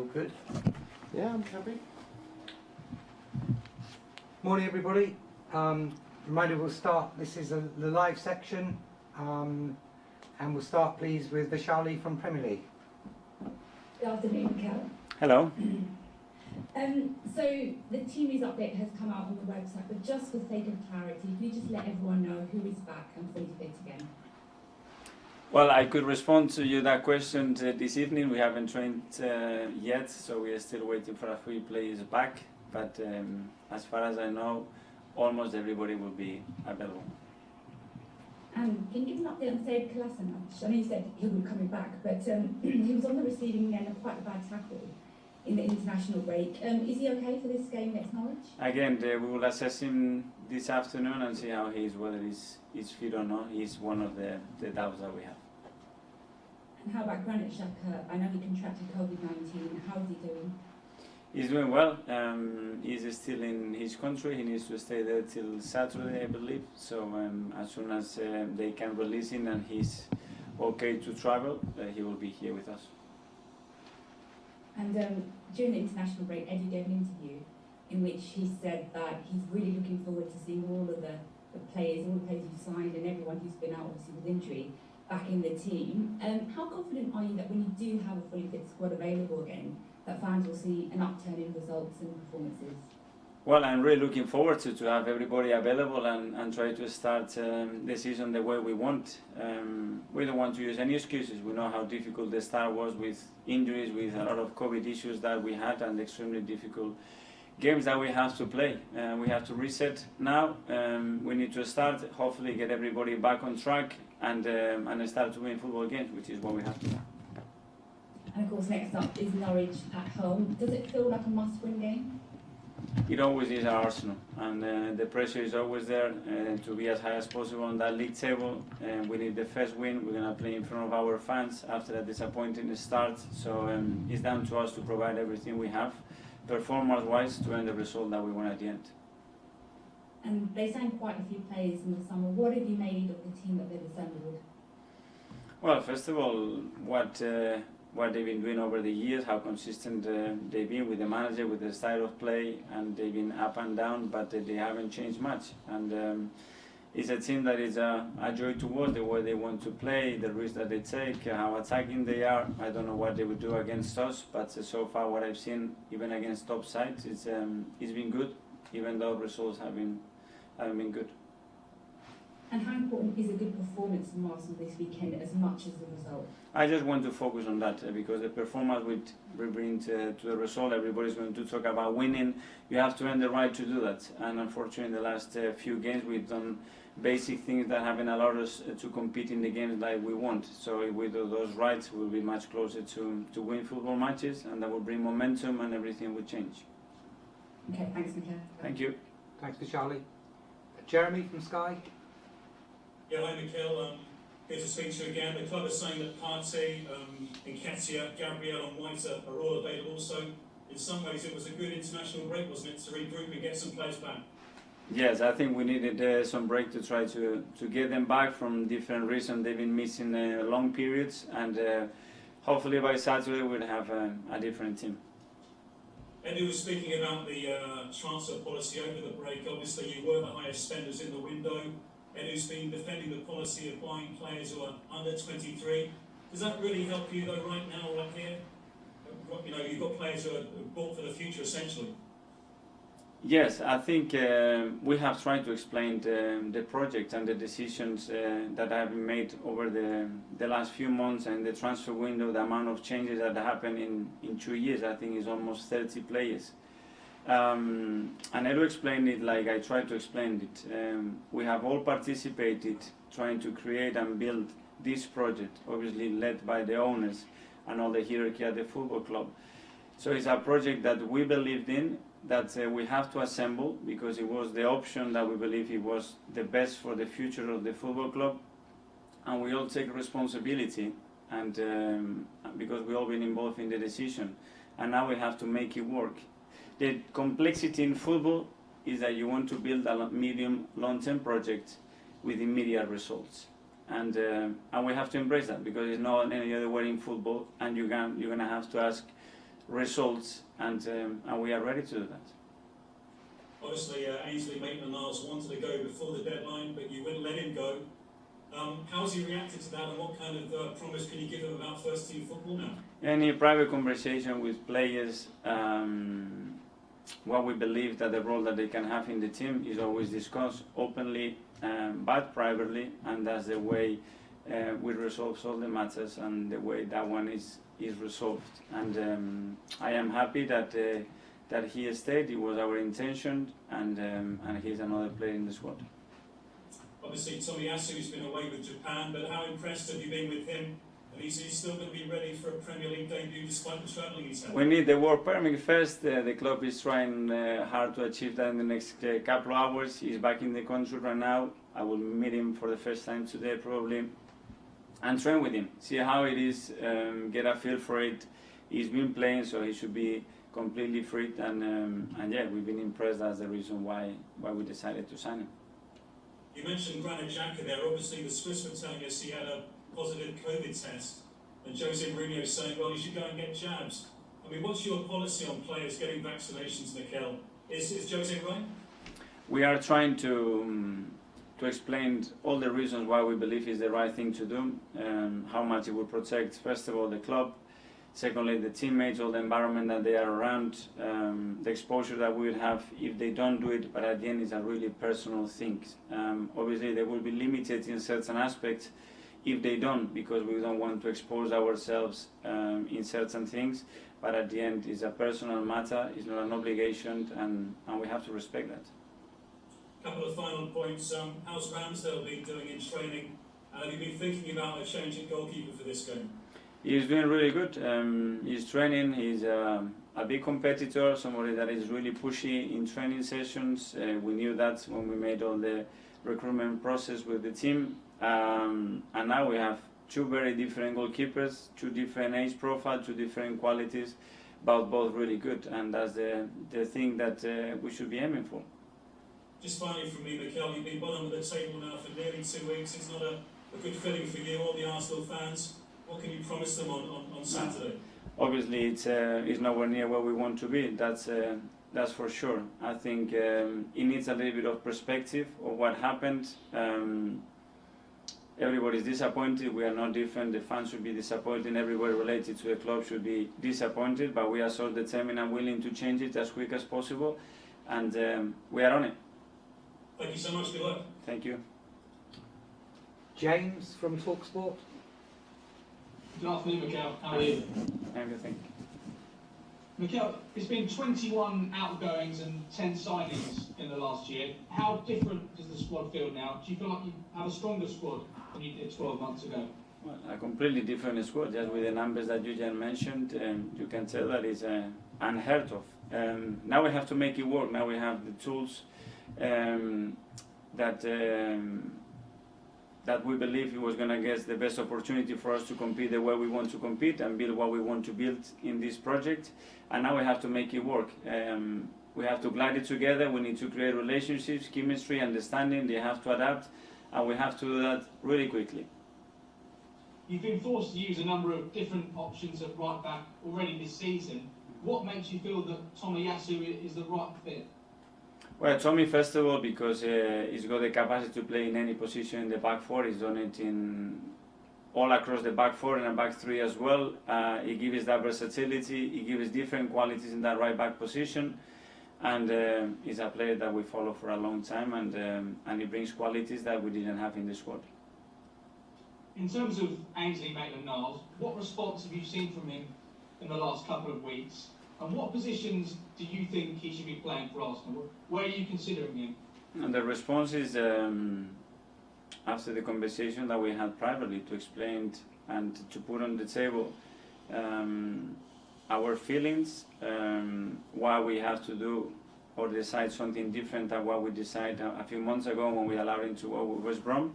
all good? Yeah, I'm happy. Morning, everybody. Reminder, we'll start. This is the live section, and we'll start, please, with Vishali from Premier League. Good afternoon, Mikel. Hello. So the team news update has come out on the website, but just for sake of clarity, can you just let everyone know who is back and fully fit again? Well, I could respond to you that question this evening. We haven't trained yet, so we are still waiting for a few players back. But as far as I know, almost everybody will be available. Can you give an update on Said Kolasinac? I know you said he will be coming back, but he was on the receiving end of quite a bad tackle in the international break. Is he okay for this game against Norwich? Again, we will assess him this afternoon and see how he is, whether he's fit or not. He's one of the doubts that we have. And how about Granit Xhaka? I know he contracted COVID-19. How is he doing? He's doing well. He's still in his country. He needs to stay there till Saturday, I believe. So as soon as they can release him and he's okay to travel, he will be here with us. And during the international break, Eddie gave an interview in which he said that he's really looking forward to seeing all of the players, all the players who signed and everyone who's been out obviously with injury back in the team. How confident are you that when you do have a fully fit squad available again, that fans will see an upturn in results and performances? Well, I'm really looking forward to have everybody available and try to start the season the way we want. We don't want to use any excuses. We know how difficult the start was with injuries, with a lot of COVID issues that we had and extremely difficult games that we have to play. We have to reset now. We need to start, hopefully get everybody back on track and start to win football games, which is what we have to do. And of course, next up is Norwich at home. Does it feel like a must-win game? It always is our Arsenal, and the pressure is always there to be as high as possible on that league table. We need the first win. We're going to play in front of our fans after a disappointing start, so it's down to us to provide everything we have, performance-wise, to end the result that we want at the end. And they signed quite a few players in the summer. What have you made of the team that they've assembled? Well, first of all, what they've been doing over the years, how consistent they've been with the manager, with the style of play, and they've been up and down, but they haven't changed much. And it's a team that is a joy to watch, the way they want to play, the risks that they take, how attacking they are. I don't know what they would do against us, but so far what I've seen, even against top sides, it's been good, even though results haven't been good. And how important is a good performance from Arsenal this weekend as much as the result? I just want to focus on that because the performance will bring to the result. Everybody's going to talk about winning. You have to earn the right to do that. And unfortunately, in the last few games, we've done basic things that haven't allowed us to compete in the games like we want. So if we do those rights, we'll be much closer to win football matches, and that will bring momentum and everything will change. Okay, thanks, Mikel. Thank you. Thanks, Vishali. Jeremy from Sky. Yeah, hi Mikel, good to speak to you again. The club is saying that Partey, Nketiah, Gabriel and White are all available, so in some ways it was a good international break, wasn't it, to regroup and get some players back? Yes, I think we needed some break to try to get them back from different reasons. They've been missing long periods, and hopefully by Saturday we'll have a different team. Eddie was speaking about the transfer policy over the break. Obviously you were the highest spenders in the window. Edu's been defending the policy of buying players who are under 23. Does that really help you though right now, right here? You know, you've got players who are bought for the future essentially. Yes, I think we have tried to explain the project and the decisions that have been made over the last few months and the transfer window, the amount of changes that happened in 2 years. I think is almost 30 players. And Edu explained it like I tried to explain it. We have all participated trying to create and build this project, obviously led by the owners and all the hierarchy at the football club. So it's a project that we believed in, that we have to assemble because it was the option that we believe it was the best for the future of the football club. And we all take responsibility, and because we all been involved in the decision. And now we have to make it work. The complexity in football is that you want to build a medium, long-term project with immediate results, and we have to embrace that because it's not any other way in football. And you're gonna have to ask results, and we are ready to do that. Obviously, Ainsley Maitland-Niles wanted to go before the deadline, but you wouldn't let him go. How has he reacted to that, and what kind of promise can you give him about first-team football now? Any private conversation with players, what we believe that the role that they can have in the team is always discussed openly, but privately, and that's the way we resolve all the matters, and the way that one is resolved. And I am happy that he stayed. It was our intention, and he's another player in the squad. Obviously, Tomiyasu's been away with Japan, but how impressed have you been with him? And he's still going to be ready for a Premier League debut despite the travelling he's had. We need the work permit first. The club is trying hard to achieve that in the next couple of hours. He's back in the country right now. I will meet him for the first time today probably, and train with him, see how it is, get a feel for it. He's been playing, so he should be completely fit, and yeah, we've been impressed. That's the reason why we decided to sign him. You mentioned Granit Xhaka there. Obviously, the Swiss were telling us he had a positive COVID test, and Jose Mourinho is saying, well, you should go and get jabs. I mean, what's your policy on players getting vaccinations, Mikel? Is Jose right? We are trying to explain all the reasons why we believe is the right thing to do, how much it will protect, first of all, the club, secondly, the teammates, all the environment that they are around, the exposure that we will have if they don't do it, but at the end it's a really personal thing. Obviously, they will be limited in certain aspects if they don't, because we don't want to expose ourselves in certain things, but at the end it's a personal matter, it's not an obligation, and we have to respect that. Couple of final points. How's Ramsdale been doing in training? Have you been thinking about a change at goalkeeper for this game? He's doing really good. He's training. He's a big competitor, somebody that is really pushy in training sessions. We knew that when we made all the recruitment process with the team. And now we have two very different goalkeepers, two different age profiles, two different qualities, but both really good. And that's the thing that we should be aiming for. Just finally from me, Mikel, you've been bottom of the table now for nearly 2 weeks. It's not a good feeling for you, all the Arsenal fans. What can you promise them on Saturday? Obviously, it's nowhere near where we want to be. That's for sure. I think it needs a little bit of perspective of what happened. Everybody's disappointed. We are not different. The fans should be disappointed. Everybody related to the club should be disappointed. But we are so determined and willing to change it as quick as possible, and we are on it. Thank you so much. Good luck. Thank you. James from TalkSport. Good afternoon, Mikel. How are you? Everything. Mikel, it's been 21 outgoings and 10 signings in the last year. How different does the squad feel now? Do you feel like you have a stronger squad than you did 12 months ago? Well, a completely different squad, just with the numbers that you just mentioned. You can tell that it's unheard of. Now we have to make it work. Now we have the tools that we believe it was going to get the best opportunity for us to compete the way we want to compete and build what we want to build in this project. And now we have to make it work. We have to glide it together. We need to create relationships, chemistry, understanding. They have to adapt, and we have to do that really quickly. You've been forced to use a number of different options at right back already this season. What makes you feel that Tomiyasu is the right fit? Well, Tommy, first of all, because he's got the capacity to play in any position in the back four. He's done it in all across the back four and the back three as well. He gives that versatility. He gives different qualities in that right back position, and he's a player that we follow for a long time, and he brings qualities that we didn't have in the squad. In terms of Ainsley Maitland-Niles, what response have you seen from him in the last couple of weeks? And what positions do you think he should be playing for Arsenal? Where are you considering him? And the response is after the conversation that we had privately, to explain and to put on the table our feelings, why we have to do or decide something different than what we decided a few months ago when we allowed him to go with West Brom.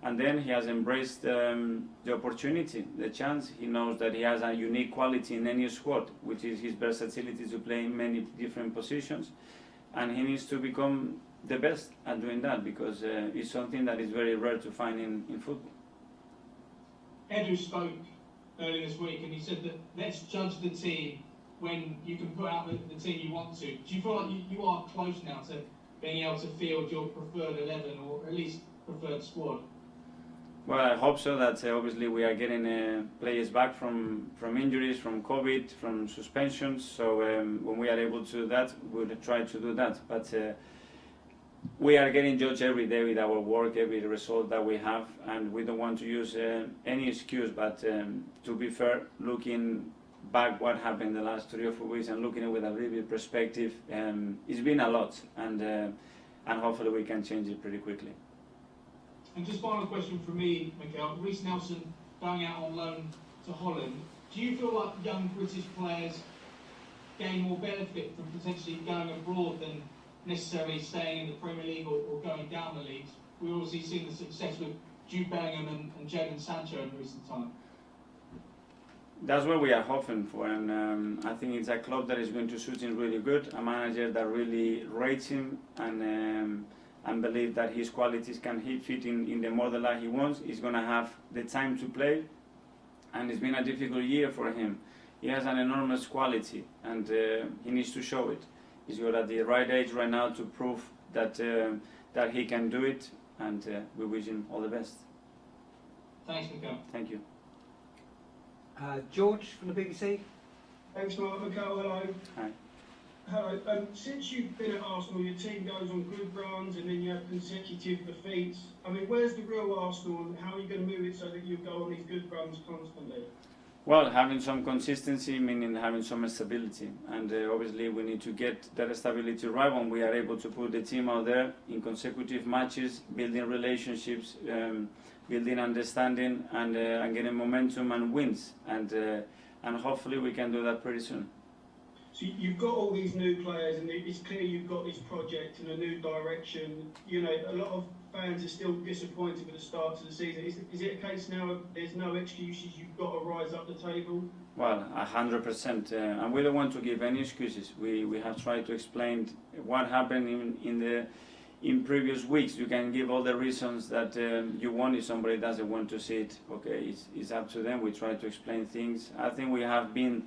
And then he has embraced the opportunity, the chance. He knows that he has a unique quality in any squad, which is his versatility to play in many different positions. And he needs to become the best at doing that, because it's something that is very rare to find in football. Edu spoke earlier this week and he said that let's judge the team when you can put out the team you want to. Do you feel like you are close now to being able to field your preferred 11 or at least preferred squad? Well, I hope so. That obviously we are getting players back from injuries, from COVID, from suspensions. So when we are able to do that, we'll try to do that. But we are getting judged every day with our work, every result that we have, and we don't want to use any excuse. But to be fair, looking back what happened in the last 3 or 4 weeks and looking at it with a little bit perspective, it's been a lot, and hopefully we can change it pretty quickly. And just final question from me, Mikel. Reece Nelson going out on loan to Holland. Do you feel like young British players gain more benefit from potentially going abroad than necessarily staying in the Premier League or going down the leagues? We've obviously seen the success with Jude Bellingham and Jadon Sancho in recent time. That's what we are hoping for, and I think it's a club that is going to suit him really good, a manager that really rates him and believe that his qualities can fit in the model that he wants. He's going to have the time to play, and it's been a difficult year for him. He has an enormous quality, and he needs to show it. He's got at the right age right now to prove that that he can do it, and we wish him all the best. Thanks, Mikel. Thank you. George from the BBC. Thanks, Mark. Mikel, hello. Hi. Hello. Since you've been at Arsenal, your team goes on good runs and then you have consecutive defeats. I mean, where's the real Arsenal and how are you going to move it so that you go on these good runs constantly? Well, having some consistency, meaning having some stability, and obviously we need to get that stability right when we are able to put the team out there in consecutive matches, building relationships, building understanding, and getting momentum and wins, and hopefully we can do that pretty soon. So you've got all these new players and it's clear you've got this project and a new direction. You know, a lot of fans are still disappointed with the start to the season. Is it a case now of there's no excuses, you've got to rise up the table? Well, 100%, and we don't want to give any excuses. We have tried to explain what happened in previous weeks. You can give all the reasons that you want. If somebody doesn't want to see it, okay, it's up to them. We try to explain things. I think we have been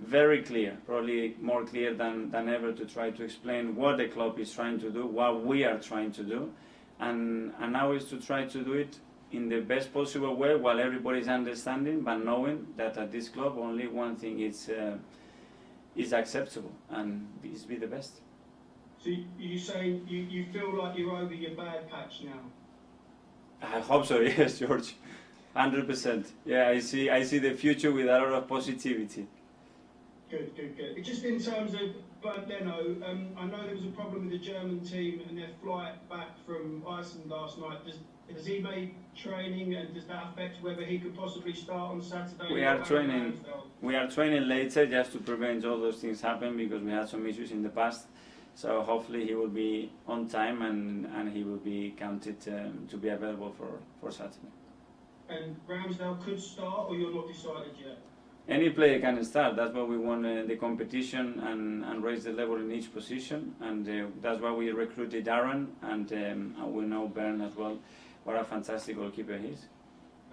very clear, probably more clear than ever, to try to explain what the club is trying to do, what we are trying to do, and now is to try to do it in the best possible way while everybody is understanding, but knowing that at this club only one thing is acceptable, and is be the best. So you're saying you feel like you're over your bad patch now? I hope so, yes, George. 100%. Yeah, I see the future with a lot of positivity. Good. Just in terms of Leno, I know there was a problem with the German team and their flight back from Iceland last night. Has he made training, and does that affect whether he could possibly start on Saturday? We are training later just to prevent all those things happen, because we had some issues in the past. So hopefully he will be on time and he will be counted to be available for Saturday. And Ramsdale could start, or you're not decided yet? Any player can start. That's why we won the competition and raise the level in each position, and that's why we recruited Aaron, and we know Bern as well. What a fantastic goalkeeper he is.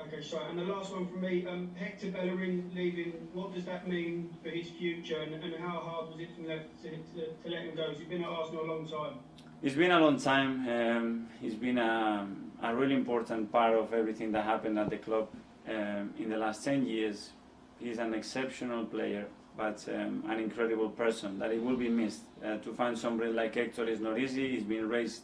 Okay, so and the last one from me, Hector Bellerin leaving, what does that mean for his future, and how hard was it to let him go? He's been at Arsenal a long time. It's been a long time. He's been a really important part of everything that happened at the club in the last 10 years. He's an exceptional player, but an incredible person that he will be missed. To find somebody like Hector is not easy. He's been raised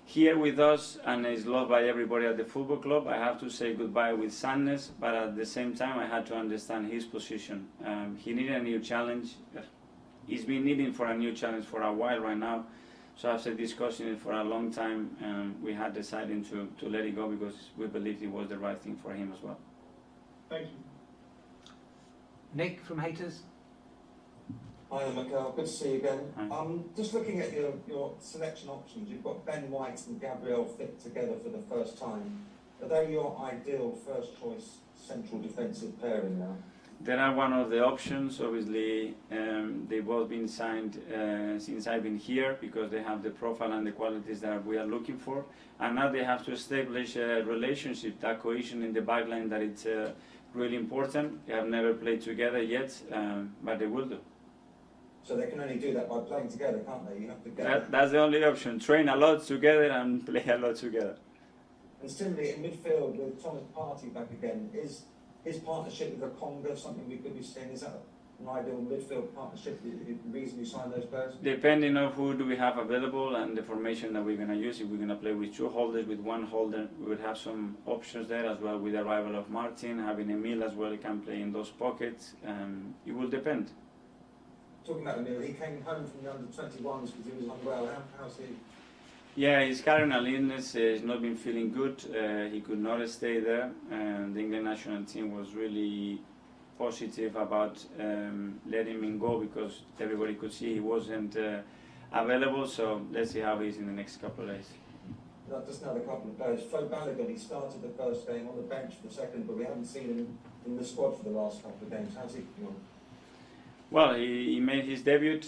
here with us and is loved by everybody at the football club. I have to say goodbye with sadness, but at the same time I had to understand his position. He needed a new challenge. He's been needing for a new challenge for a while right now. So after discussing it for a long time, we had decided to let it go, because we believed it was the right thing for him as well. Thank you. Nick from Haters. Hi there, Mikel. Good to see you again. Hi. Just looking at your selection options, you've got Ben White and Gabriel fit together for the first time. Are they your ideal first choice central defensive pairing now? They are one of the options. Obviously, they've both been signed since I've been here, because they have the profile and the qualities that we are looking for. And now they have to establish a relationship, that cohesion in the backline, that it's really important. They have never played together yet, but they will do. So they can only do that by playing together, can't they? You have to get That's the only option. Train a lot together and play a lot together. And similarly, in midfield with Thomas Partey back again, is his partnership with Conga something we could be seeing? Is that an ideal midfield partnership, the reason you signed those players? Depending on who do we have available and the formation that we're going to use, if we're going to play with two holders, with one holder, we would have some options there as well with the arrival of Martin, having Emil as well, he can play in those pockets. It will depend. Talking about Emil, he came home from the under-21s because he was unwell. How's he? Yeah, his current illness has not been feeling good. He could not stay there, and the England national team was really positive about letting him go because everybody could see he wasn't available. So let's see how he is in the next couple of days. Just another couple of players. Flo Balogun, he started the first game on the bench for the second, but we haven't seen him in the squad for the last couple of games. How's he coming on? Well, he made his debut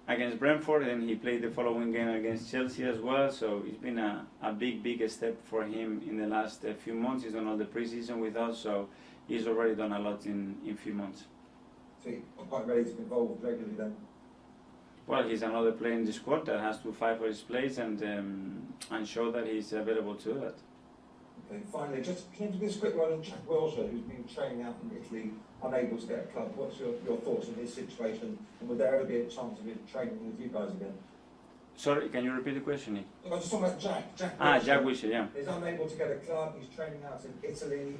against Brentford, and he played the following game against Chelsea as well. So it's been a big step for him in the last few months. He's done all the pre-season with us, so he's already done a lot in few months. So he's quite ready to be involved regularly then? Well, he's another player in the squad that has to fight for his place and show that he's available to do that. Okay, finally, just can you give us a quick one on Jack Wilshere, who's been training out in Italy, unable to get a club? What's your thoughts on his situation, and would there ever be a chance of him training with you guys again? Sorry, can you repeat the question, Nick? I was talking about Jack Wilshere. Jack Wilshere, yeah. He's unable to get a club, he's training out in Italy.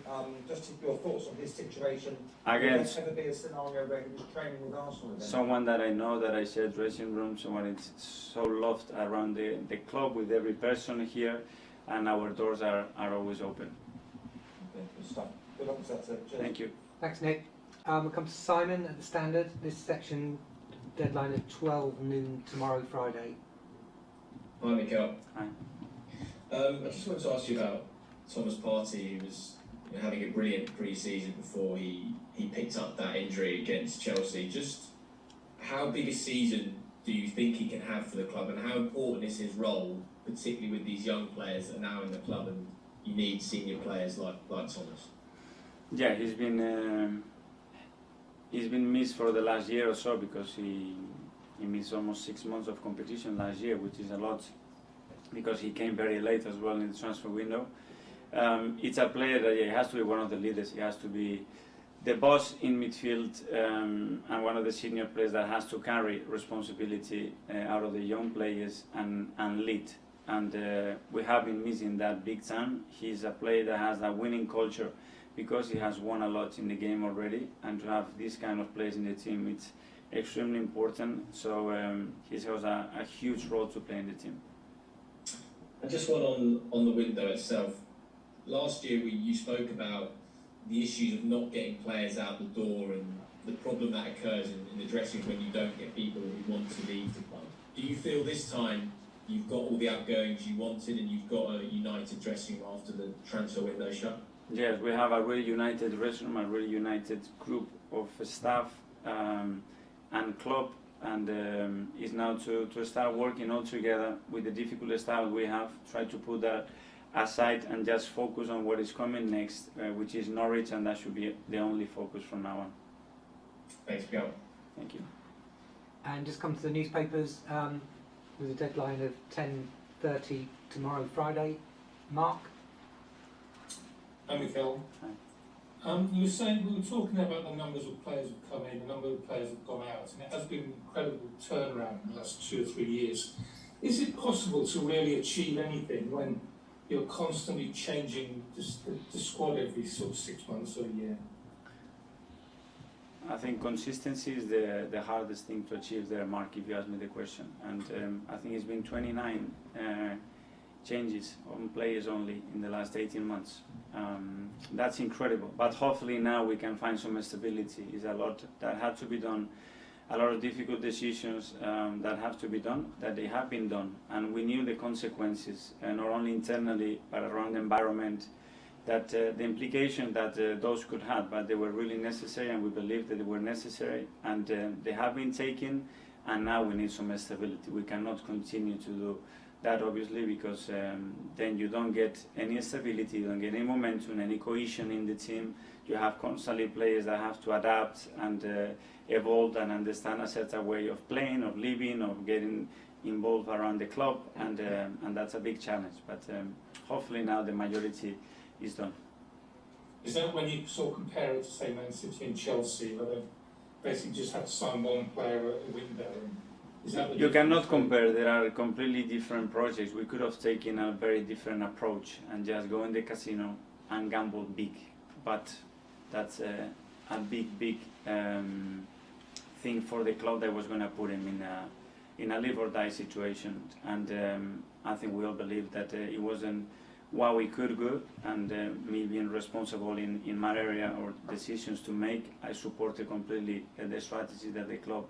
Just your thoughts on his situation. Against Would there ever be a scenario where he was training with Arsenal again? someone that I know, that I share dressing room, someone that's so loved around the club with every person here, and our doors are always open. Okay, good stuff. Good luck with that, sir. Cheers. Thank you. Thanks, Nick. We'll come to Simon at the Standard. This section, deadline at 12 noon tomorrow, Friday. Hi, Mikel. Hi. I just wanted to ask you about Thomas Partey, who was having a brilliant pre-season before he picked up that injury against Chelsea. Just how big a season do you think he can have for the club, and how important is his role, particularly with these young players that are now in the club and you need senior players like Thomas? Yeah, he's been missed for the last year or so because he missed almost 6 months of competition last year, which is a lot because he came very late as well in the transfer window. It's a player that he has to be one of the leaders. He has to be the boss in midfield and one of the senior players that has to carry responsibility out of the young players and lead. And we have been missing that big time. He's a player that has a winning culture because he has won a lot in the game already, and to have this kind of players in the team, it's extremely important. So he has a huge role to play in the team. And just one on the window itself. Last year you spoke about the issues of not getting players out the door and the problem that occurs in the dressing room when you don't get people who want to leave the club. Do you feel this time you've got all the outgoings you wanted and you've got a united dressing room after the transfer window shut? Yes, we have a really united dressing room, a really united group of staff and club, and it's now to start working all together with the difficult stuff we have, try to put that aside and just focus on what is coming next, which is Norwich, and that should be the only focus from now on. Thanks, Miguel. Thank you. And just come to the newspapers with a deadline of 10:30 tomorrow, Friday. Mark? Hi, Mikel. You were saying, we were talking about the numbers of players who've come in, the number of players who've gone out, and it has been an incredible turnaround in the last 2 or 3 years. Is it possible to really achieve anything when you're constantly changing the squad every sort of 6 months or a year? I think consistency is the hardest thing to achieve there, Mark, if you ask me the question. And I think it's been 29 changes on players only in the last 18 months. That's incredible. But hopefully now we can find some stability. It's a lot that had to be done, a lot of difficult decisions that have to be done, that they have been done. And we knew the consequences, not only internally, but around the environment, that the implication that those could have, but they were really necessary, and we believe that they were necessary, and they have been taken, and now we need some stability. We cannot continue to do that obviously, because then you don't get any stability, you don't get any momentum, any cohesion in the team. You have constantly players that have to adapt and evolve and understand a certain way of playing, of living, of getting involved around the club, and that's a big challenge. But hopefully now the majority is done. Is that when you sort of compare it to, say, Man City and Chelsea, where they basically just have to sign one player at a window? Is that the You cannot difference? compare. There are completely different projects. We could have taken a very different approach and just go in the casino and gamble big. But that's a big thing for the club that was going to put him in a live or die situation. And I think we all believe that it wasn't what we could do, and me being responsible in my area or decisions to make, I supported completely the strategy that the club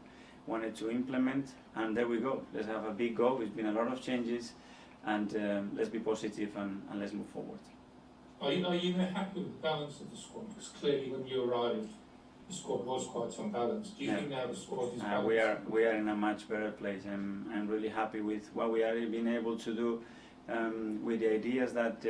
wanted to implement, and there we go. Let's have a big go. It's been a lot of changes, and let's be positive and let's move forward. Are you happy with the balance of the squad? Because clearly when you arrived, the squad was quite unbalanced. Do you think now the squad is balanced? We are in a much better place. I'm really happy with what we are being able to do with the ideas that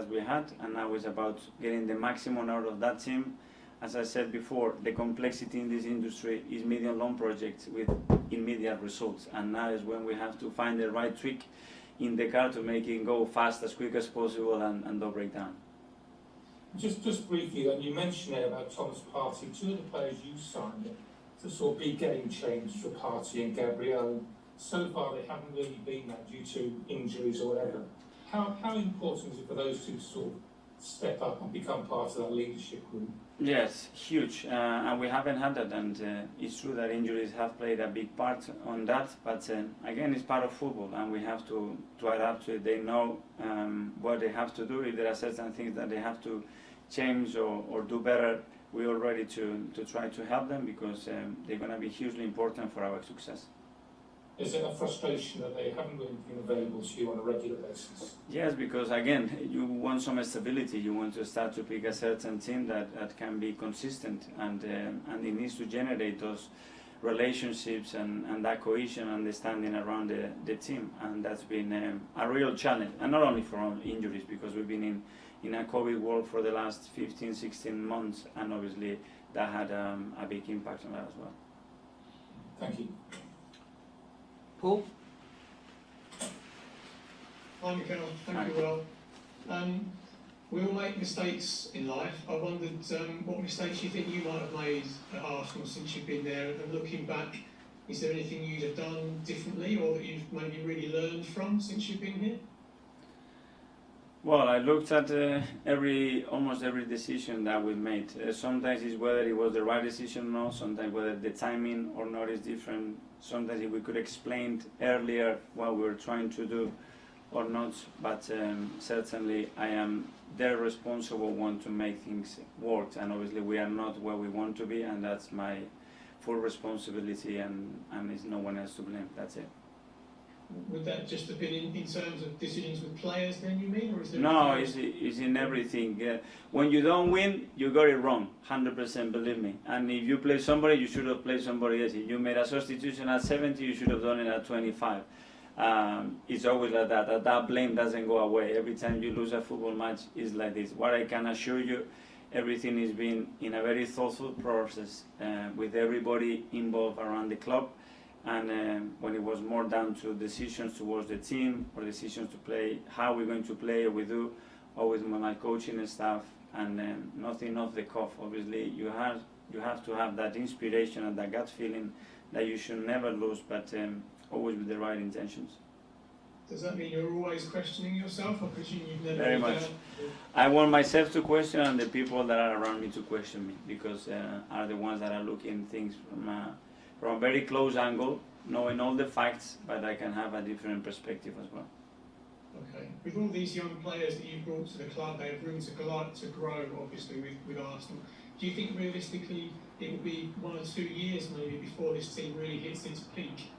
we had, and now it's about getting the maximum out of that team. As I said before, the complexity in this industry is medium-long projects with immediate results, and now is when we have to find the right trick in the car to make it go fast, as quick as possible, and don't break down. Just briefly, and you mentioned there about Thomas Partey, two of the players you signed to sort of be game changers for Partey and Gabriel. So far they haven't really been that due to injuries or whatever. How important is it for those two to sort of step up and become part of that leadership group? Yes, huge, and we haven't had that, and it's true that injuries have played a big part on that, but again, it's part of football, and we have to adapt to it. They know what they have to do. If there are certain things that they have to change or do better, we're all ready to try to help them, because they're going to be hugely important for our success. Is it a frustration that they haven't really been available to you on a regular basis? Yes, because again, you want some stability. You want to start to pick a certain team that can be consistent, and it needs to generate those relationships and that cohesion, understanding around the team, and that's been a real challenge. And not only from injuries, because we've been in a COVID world for the last 15, 16 months, and obviously that had a big impact on that as well. Thank you. Paul? Hi Mikel, thank you. Well, we all make mistakes in life. I wondered what mistakes you think you might have made at Arsenal since you've been there, and looking back, is there anything you'd have done differently or that you've maybe really learned from since you've been here? Well, I looked at almost every decision that we made. Sometimes it's whether it was the right decision or not, sometimes whether the timing or not is different, sometimes if we could explain earlier what we were trying to do or not, but certainly I am the responsible one to make things work, and obviously we are not where we want to be, and that's my full responsibility, and it's no one else to blame. That's it. Would that just have been in terms of decisions with players then, you mean? Or is there No, it's in everything. When you don't win, you got it wrong, 100%, believe me. And if you play somebody, you should have played somebody else. If you made a substitution at 70, you should have done it at 25. It's always like that. That blame doesn't go away. Every time you lose a football match, it's like this. What I can assure you, everything is being in a very thoughtful process with everybody involved around the club. And when it was more down to decisions towards the team or decisions to play, how we're going to play, or we do, always with my coaching and staff, and nothing off the cuff. Obviously, you have to have that inspiration and that gut feeling that you should never lose, but always with the right intentions. Does that mean you're always questioning yourself? I presume you've never... Very much. I want myself to question, and the people that are around me to question me, because are the ones that are looking things from a very close angle, knowing all the facts, but I can have a different perspective as well. Okay. With all these young players that you brought to the club, they have room to grow, obviously, with Arsenal. Do you think realistically it will be 1 or 2 years maybe before this team really hits its peak?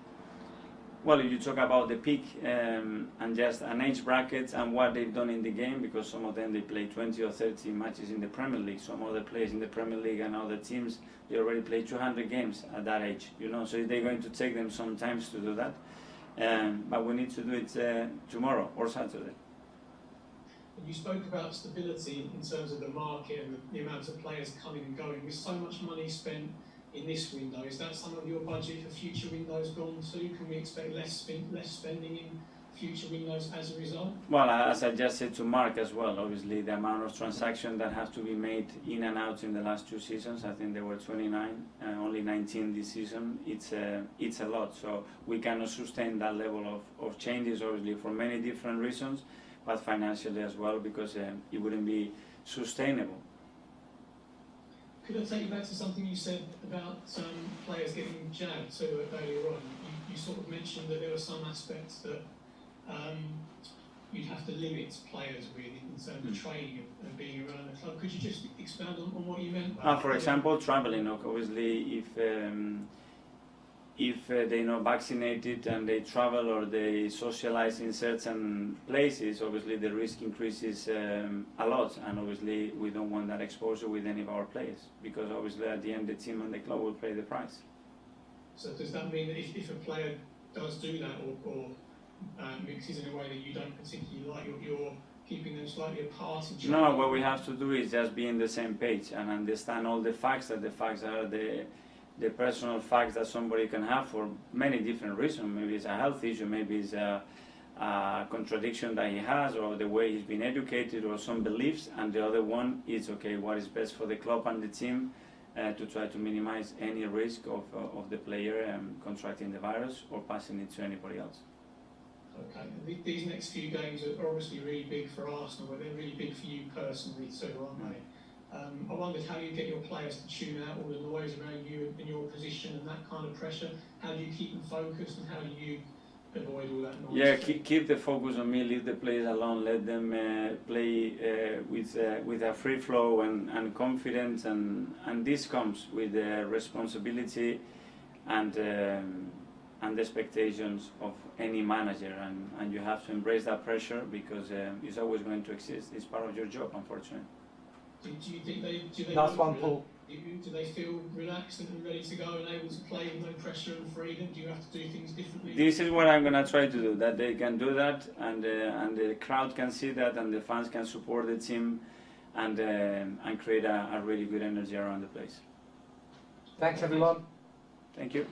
Well, if you talk about the peak and just an age bracket and what they've done in the game, because some of them they play 20 or 30 matches in the Premier League, some other players in the Premier League and other teams, they already play 200 games at that age, you know, so they're going to take them some time to do that. but we need to do it tomorrow or Saturday. You spoke about stability in terms of the market and the amount of players coming and going. With so much money spent in this window, is that some of your budget for future windows gone too? Can we expect less spending in future windows as a result? Well, as I just said to Mark as well, obviously the amount of transactions that have to be made in and out in the last 2 seasons, I think there were 29, only 19 this season. It's a lot, so we cannot sustain that level of changes, obviously for many different reasons, but financially as well, because it wouldn't be sustainable. Could I take you back to something you said about players getting jabbed too earlier on? You sort of mentioned that there were some aspects that you'd have to limit players with in terms of training and being around the club. Could you just expound on what you meant by that? For example, traveling. Obviously, if they're not vaccinated and they travel or they socialize in certain places, obviously the risk increases a lot, and obviously we don't want that exposure with any of our players, because obviously at the end the team and the club will pay the price. So does that mean that if a player does do that or mixes in a way that you don't particularly like, you're keeping them slightly apart? No, what we have to do is just be on the same page and understand all the facts, that the facts are the personal facts that somebody can have for many different reasons. Maybe it's a health issue, maybe it's a contradiction that he has, or the way he's been educated, or some beliefs, and the other one is, okay, what is best for the club and the team to try to minimize any risk of the player contracting the virus or passing it to anybody else. Okay, these next few games are obviously really big for Arsenal, but they're really big for you personally too, aren't they? I wondered how you get your players to tune out all the noise around you and your position and that kind of pressure. How do you keep them focused, and how do you avoid all that noise? Yeah, keep the focus on me, leave the players alone, let them play with a free flow and confidence, and this comes with the responsibility and the expectations of any manager, and you have to embrace that pressure, because it's always going to exist. It's part of your job, unfortunately. Do you think they Last one, Paul. Do they feel relaxed and ready to go and able to play with no pressure and freedom? Do you have to do things differently? This is what I'm going to try to do, that they can do that, and the crowd can see that, and the fans can support the team, and create a really good energy around the place. Thanks everyone. Thank you.